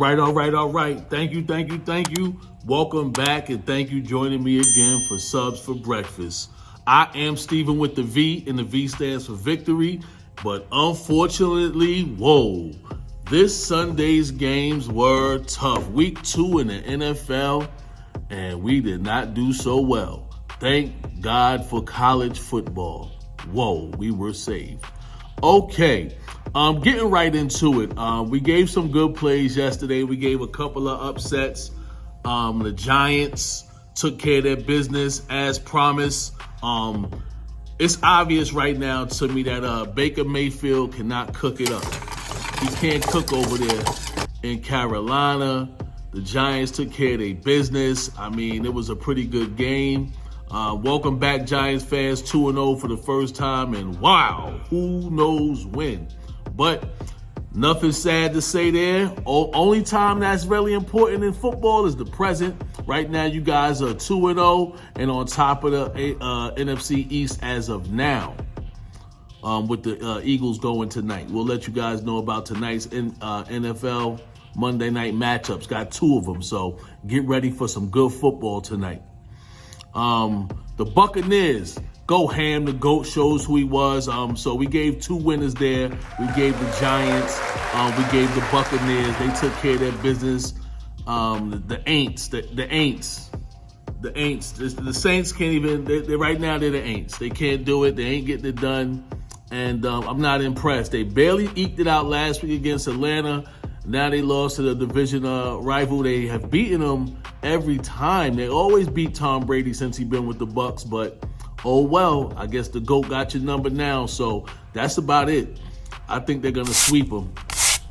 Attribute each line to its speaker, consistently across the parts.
Speaker 1: All right. Thank you. Welcome back, and thank you joining me again for Subs for Breakfast. I am Steven with the V, and the V stands for victory. But unfortunately, this Sunday's games were tough. Week 2 in the NFL, and we did not do so well. Thank God for college football. We were saved. Okay, getting right into it. We gave some good plays yesterday. We gave a couple of upsets. The Giants took care of their business as promised. It's obvious right now to me that Baker Mayfield cannot cook it up. He can't cook over there in Carolina. The Giants took care of their business. I mean, it was a pretty good game. Welcome back, Giants fans, 2-0 for the first time, and wow, who knows when. But nothing sad to say there. Only time that's really important in football is the present. Right now, you guys are 2-0 and on top of the NFC East as of now, with the Eagles going tonight. We'll let you guys know about tonight's NFL Monday night matchups. Got 2 of them, so get ready for some good football tonight. The Buccaneers, go ham. The GOAT shows who he was. So we gave 2 winners there. We gave the Giants. We gave the Buccaneers. They took care of their business. The Aints. The Saints can't even. They right now they're the Aints. They can't do it. They ain't getting it done. And I'm not impressed. They barely eked it out last week against Atlanta. Now they lost to the division rival. They have beaten them every time. They always beat Tom Brady since he's been with the Bucs, but oh well. I guess the GOAT got your number now, so that's about it. I think they're gonna sweep them.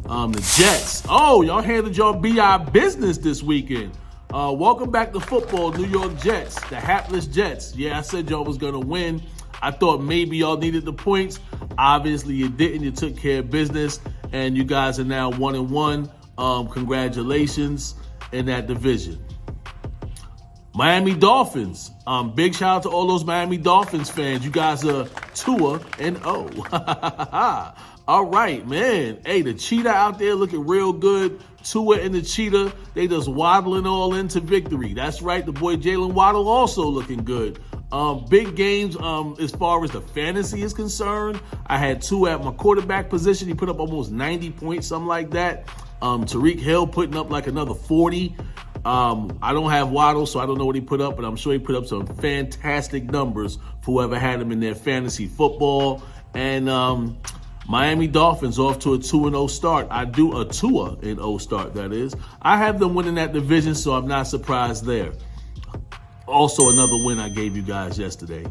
Speaker 1: The Jets. Oh, y'all handled your BI business this weekend. Welcome back to football, New York Jets, the hapless Jets. Yeah, I said y'all was gonna win. I thought maybe y'all needed the points. Obviously, you didn't. You took care of business, and you guys are now 1-1. Congratulations in that division. Miami Dolphins. Big shout out to all those Miami Dolphins fans. You guys are 2-0. All right, man. Hey, the Cheetah out there looking real good. Tua and the Cheetah, they just waddling all into victory. That's right. The boy Jalen Waddle also looking good. Big games as far as the fantasy is concerned. I had 2 at my quarterback position. He put up almost 90 points, something like that. Tyreek Hill putting up like another 40. I don't have Waddle, so I don't know what he put up, but I'm sure he put up some fantastic numbers for whoever had him in their fantasy football. And Miami Dolphins off to a 2-0 start. I do a 2-0 start, that is. I have them winning that division, so I'm not surprised there. Also, another win I gave you guys yesterday.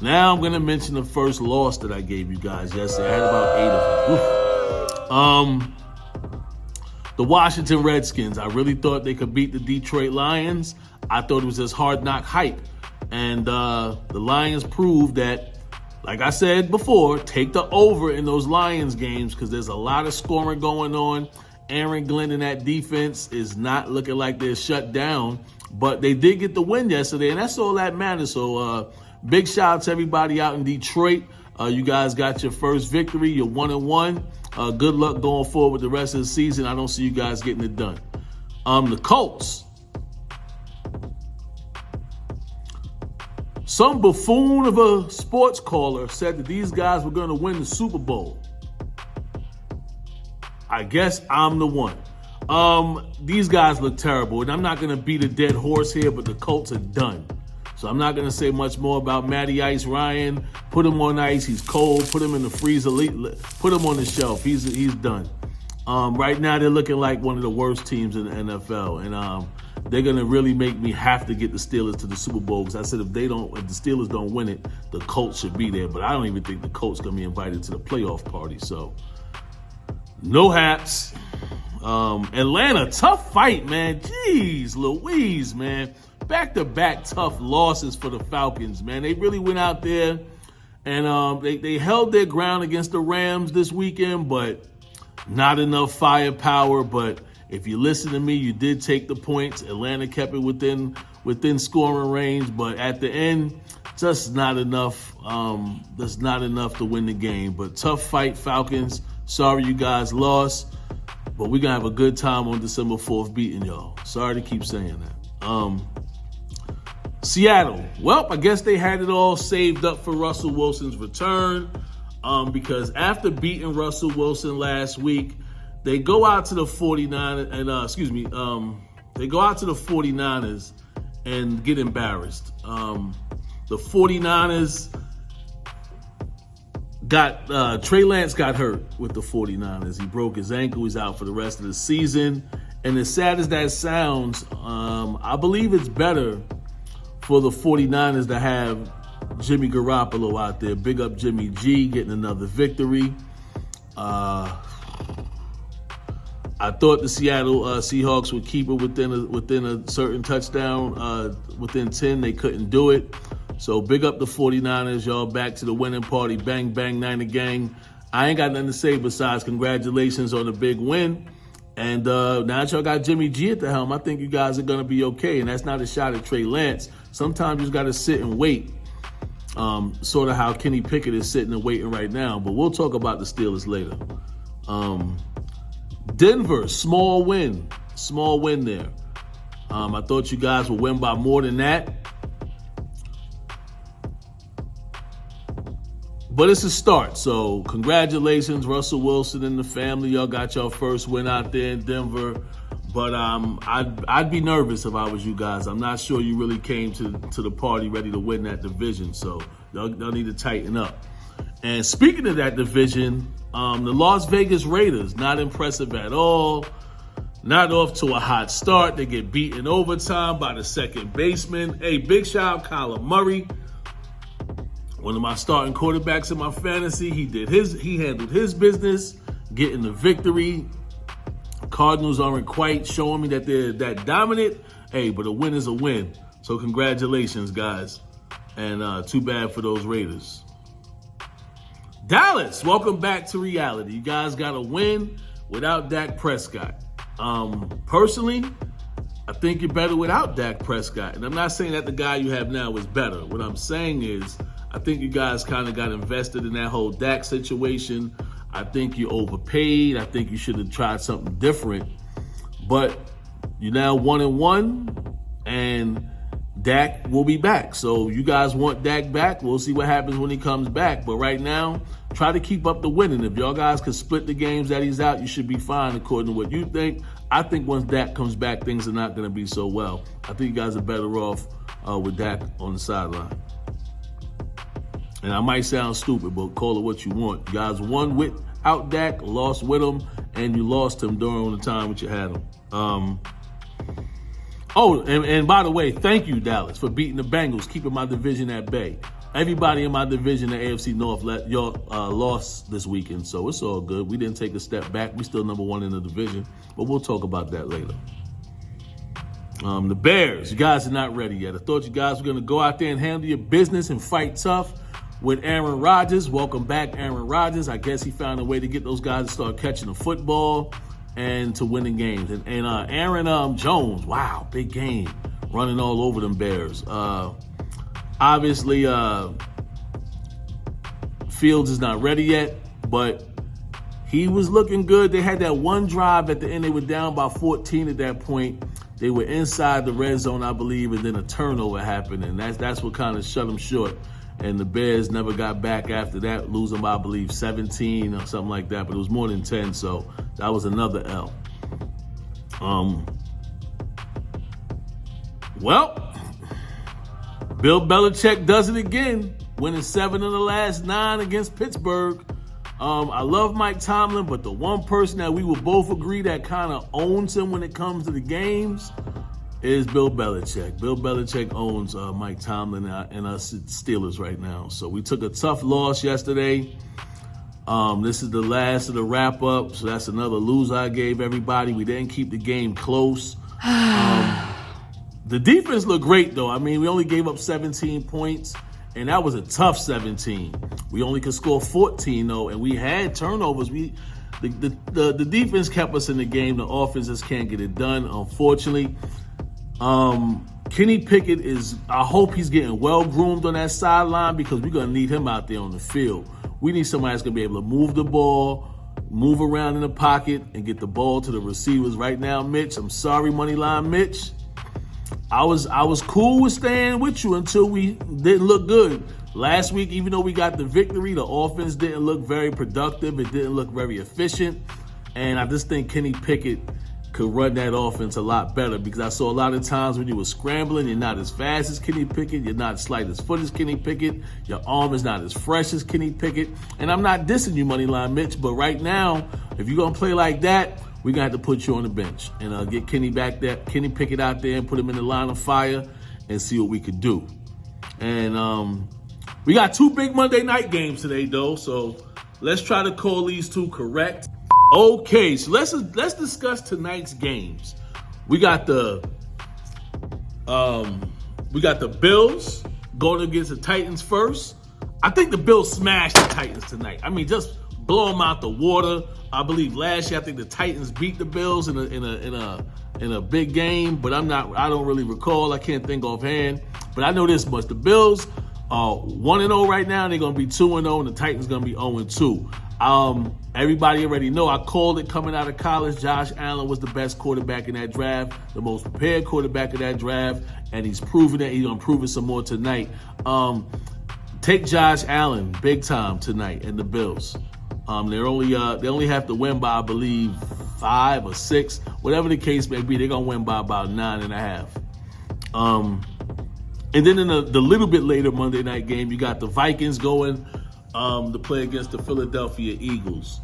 Speaker 1: Now I'm going to mention the first loss that I gave you guys yesterday. I had about 8 of them. The Washington Redskins. I really thought they could beat the Detroit Lions. I thought it was just hard knock hype. And the Lions proved that, like I said before, take the over in those Lions games because there's a lot of scoring going on. Aaron Glenn and that defense is not looking like they're shut down. But they did get the win yesterday, and that's all that matters. So big shout out to everybody out in Detroit. You guys got your first victory. You're 1-1. Good luck going forward with the rest of the season. I don't see you guys getting it done. The Colts. Some buffoon of a sports caller said that these guys were going to win the Super Bowl. I guess I'm the one. These guys look terrible, and I'm not going to beat a dead horse here, but the Colts are done. So I'm not going to say much more about Matty Ice Ryan. Put him on ice. He's cold. Put him in the freezer. Put him on the shelf. He's done. Right now, they're looking like one of the worst teams in the NFL, and they're going to really make me have to get the Steelers to the Super Bowl because I said if the Steelers don't win it, the Colts should be there. But I don't even think the Colts going to be invited to the playoff party. So no haps. Atlanta, tough fight, man. Jeez Louise, man. Back-to-back tough losses for the Falcons, man. They really went out there and they held their ground against the Rams this weekend, but not enough firepower. But if you listen to me, you did take the points. Atlanta kept it within scoring range, but at the end, just not enough. That's not enough to win the game. But tough fight, Falcons. Sorry you guys lost. But we're going to have a good time on December 4th beating y'all. Sorry to keep saying that. Seattle. Well, I guess they had it all saved up for Russell Wilson's return because after beating Russell Wilson last week, they go out to the 49ers and, they go out to the 49ers and get embarrassed. The 49ers Trey Lance got hurt with the 49ers. He broke his ankle. He's out for the rest of the season. And as sad as that sounds, I believe it's better for the 49ers to have Jimmy Garoppolo out there. Big up Jimmy G, getting another victory. I thought the Seattle Seahawks would keep it within a certain touchdown. Within 10, they couldn't do it. So big up the 49ers. Y'all back to the winning party. Bang, bang, Niner gang. I ain't got nothing to say besides congratulations on the big win. And now that y'all got Jimmy G at the helm, I think you guys are going to be okay. And that's not a shot at Trey Lance. Sometimes you just got to sit and wait. Sort of how Kenny Pickett is sitting and waiting right now. But we'll talk about the Steelers later. Denver, small win there. I thought you guys would win by more than that. But it's a start, so congratulations, Russell Wilson and the family. Y'all got your first win out there in Denver. But I'd be nervous if I was you guys. I'm not sure you really came to the party ready to win that division, so y'all need to tighten up. And speaking of that division, the Las Vegas Raiders, not impressive at all. Not off to a hot start. They get beat in overtime by the second baseman. Hey, big shout out Kyler Murray. One of my starting quarterbacks in my fantasy. He handled his business, getting the victory. Cardinals aren't quite showing me that they're that dominant. Hey, but a win is a win. So congratulations, guys. And too bad for those Raiders. Dallas, welcome back to reality. You guys got a win without Dak Prescott. Personally, I think you're better without Dak Prescott. And I'm not saying that the guy you have now is better. What I'm saying is I think you guys kind of got invested in that whole Dak situation. I think you overpaid. I think you should have tried something different. But you're now 1-1, and Dak will be back. So you guys want Dak back. We'll see what happens when he comes back. But right now, try to keep up the winning. If y'all guys can split the games that he's out, you should be fine according to what you think. I think once Dak comes back, things are not going to be so well. I think you guys are better off with Dak on the sideline. And I might sound stupid, but call it what you want. You guys won without Dak, lost with him, and you lost him during the time that you had him. And by the way, thank you, Dallas, for beating the Bengals, keeping my division at bay. Everybody in my division, the AFC North, lost this weekend, so it's all good. We didn't take a step back. We still number one in the division, but we'll talk about that later. The Bears, you guys are not ready yet. I thought you guys were going to go out there and handle your business and fight tough with Aaron Rodgers. Welcome back, Aaron Rodgers. I guess he found a way to get those guys to start catching the football and to winning games. And Aaron Jones, wow, big game, running all over them Bears. Obviously, Fields is not ready yet, but he was looking good. They had that one drive at the end. They were down by 14 at that point. They were inside the red zone, I believe, and then a turnover happened, and that's what kind of shut them short. And the Bears never got back after that, losing by, I believe, 17 or something like that. But it was more than 10, so that was another L. Well, Bill Belichick does it again, winning 7 of the last 9 against Pittsburgh. I love Mike Tomlin, but the one person that we will both agree that kind of owns him when it comes to the games is Bill Belichick. Bill Belichick owns Mike Tomlin and us Steelers right now. So we took a tough loss yesterday. This is the last of the wrap-up, so that's another loser I gave everybody. We didn't keep the game close. The defense looked great, though. I mean, we only gave up 17 points, and that was a tough 17. We only could score 14, though, and we had turnovers. The defense kept us in the game. The offense just can't get it done, unfortunately. Kenny Pickett I hope he's getting well-groomed on that sideline because we're going to need him out there on the field. We need somebody that's going to be able to move the ball, move around in the pocket and get the ball to the receivers right now, Mitch. I'm sorry, Moneyline Mitch. I was cool with staying with you until we didn't look good. Last week, even though we got the victory, the offense didn't look very productive. It didn't look very efficient. And I just think Kenny Pickett could run that offense a lot better, because I saw a lot of times when you were scrambling, you're not as fast as Kenny Pickett, you're not as slight as foot as Kenny Pickett, your arm is not as fresh as Kenny Pickett. And I'm not dissing you, Moneyline Mitch, but right now, if you're going to play like that, we're going to have to put you on the bench and get Kenny Pickett out there and put him in the line of fire and see what we could do. And we got 2 big Monday night games today, though, so let's try to call these 2 correct. Okay, so let's discuss tonight's games. We got the Bills going against the Titans first. I think the Bills smashed the Titans tonight. I mean, just blow them out the water. I believe last year I think the Titans beat the Bills in a big game, but I don't really recall. I can't think offhand, but I know this much: the Bills are 1-0 right now. They're gonna be 2-0, and the Titans gonna be 0-2. Everybody already know I called it coming out of college. Josh Allen was the best quarterback in that draft, the most prepared quarterback in that draft, and he's proven it. He's gonna prove it some more tonight. Take Josh Allen big time tonight and the Bills. They only have to win by, I believe, 5 or 6, whatever the case may be. They're gonna win by about 9.5. And then in the little bit later Monday night game, you got the Vikings going to play against the Philadelphia Eagles.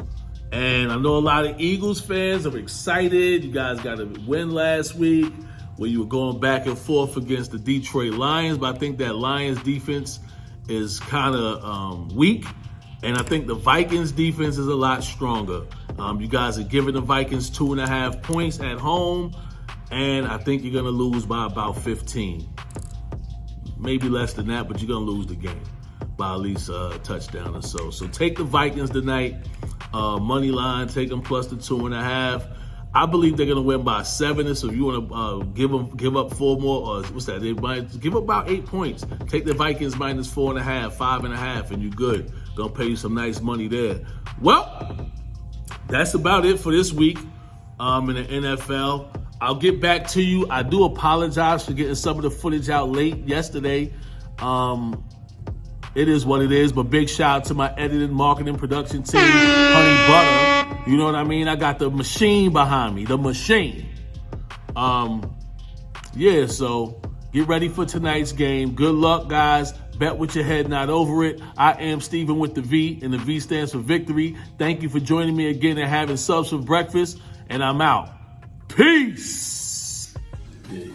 Speaker 1: And I know a lot of Eagles fans are excited. You guys got a win last week where you were going back and forth against the Detroit Lions, but I think that Lions defense is kind of weak. And I think the Vikings defense is a lot stronger. You guys are giving the Vikings 2.5 points at home, and I think you're going to lose by about 15. Maybe less than that, but you're going to lose the game by at least a touchdown or so. So take the Vikings tonight. Money line, take them plus the 2.5. I believe they're going to win by 7. So if you want to give up 4 more, what's that? They might give up about 8 points. Take the Vikings minus 4.5, 5.5, and you're good. Gonna pay you some nice money there. Well, that's about it for this week in the NFL. I'll get back to you. I do apologize for getting some of the footage out late yesterday. It is what it is, but big shout out to my editing, marketing, production team, Honey Butter. You know what I mean? I got the machine behind me, the machine. Yeah, so get ready for tonight's game. Good luck, guys. Bet with your head, not over it. I am StevenWitheV, and the V stands for victory. Thank you for joining me again and having subs for breakfast, and I'm out. Peace. Yeah.